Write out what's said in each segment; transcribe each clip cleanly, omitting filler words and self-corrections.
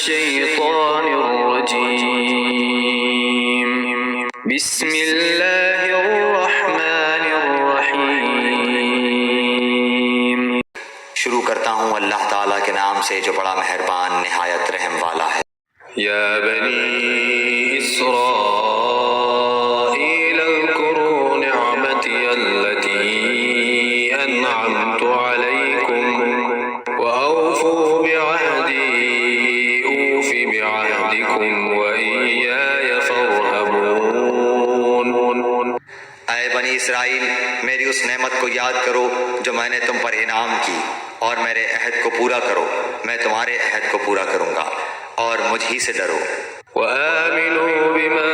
الشيطان الرجيم بسم الله الرحمن الرحيم شروع کرتا ہوں اللہ تعالیٰ کے نام سے جو بڑا مہربان نہایت رحم والا ہے۔ یا بنی اسرائیل اذکروا نعمتی التي انعمت علیکم وأوفوا بعهدي أوف بعهدكم وإياي فارهبون۔ اے بنی اسرائیل، میری اس نعمت کو یاد کرو جو میں نے تم پر انعام کی، اور میرے عہد کو پورا کرو، میں تمہارے عہد کو پورا کروں گا، اور مجھ ہی سے ڈرو۔ وآمنوا بما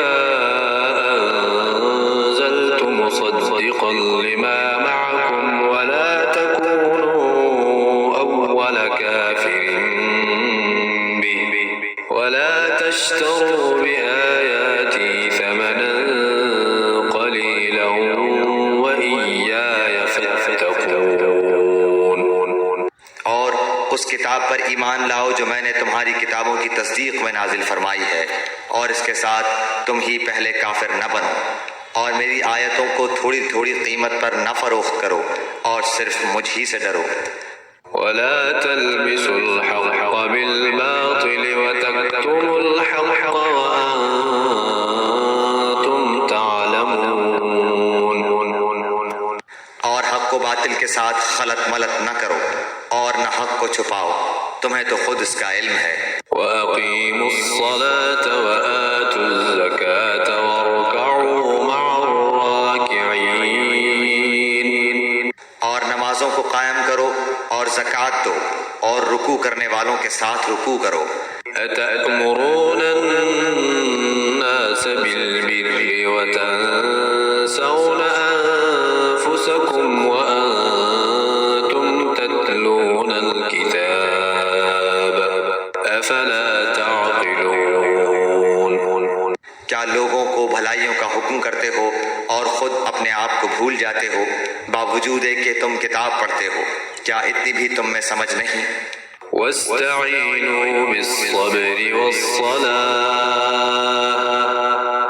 أنزلت مصدقا لما معكم ولا تكونوا أول كافر به ولا تشتروا بآياتي ثمنا قليلا وإياي فاتقون۔ اور اس کتاب پر ایمان لاؤ جو میں نے تمہاری کتابوں کی تصدیق میں نازل فرمائی ہے، اور اس کے ساتھ تم ہی پہلے کافر نہ بنو، اور میری آیتوں کو تھوڑی تھوڑی قیمت پر نہ فروخت کرو، اور صرف مجھ ہی سے ڈرو۔ ولا تلبسوا الحق بالباطل وتكتموا الحق وأنتم تعلمون۔ اور حق کو باطل کے ساتھ خلط ملط نہ کرو، اور نہ حق کو چھپاؤ، تمہیں تو خود اس کا علم ہے۔ وأقيموا الصلاة وآتوا الزكاة واركعوا مع الراكعين۔ اور نمازوں کو قائم کرو، اور زکوٰۃ دو، اور رکوع کرنے والوں کے ساتھ رکوع کرو۔ أتأمرون الناس بالبر وتنسون أنفسكم وأنتم تتلون الكتاب أفلا تعقلون۔ کیا لوگوں کو بھلائیوں کا حکم کرتے ہو اور خود اپنے آپ کو بھول جاتے ہو، باوجود ہے کہ تم کتاب پڑھتے ہو؟ کیا اتنی بھی تم میں سمجھ نہیں؟ واستعینوا بالصبر والصلاة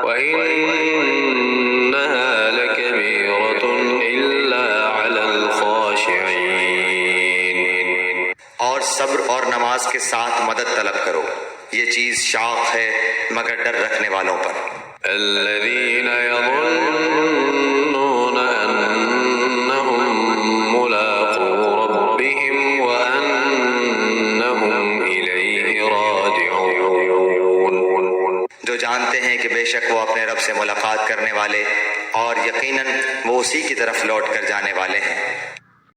وإنها لكبيرة إلا على الخاشعين۔ اور صبر اور نماز کے ساتھ مدد طلب کرو، یہ چیز شاق ہے مگر ڈر رکھنے والوں پر۔ الذين يظنون أنهم ملاقو ربهم وأنهم إليه راجعون۔ جو جانتے ہیں کہ بے شک وہ اپنے رب سے ملاقات کرنے والے، اور یقیناً وہ اسی کی طرف لوٹ کر جانے والے ہیں۔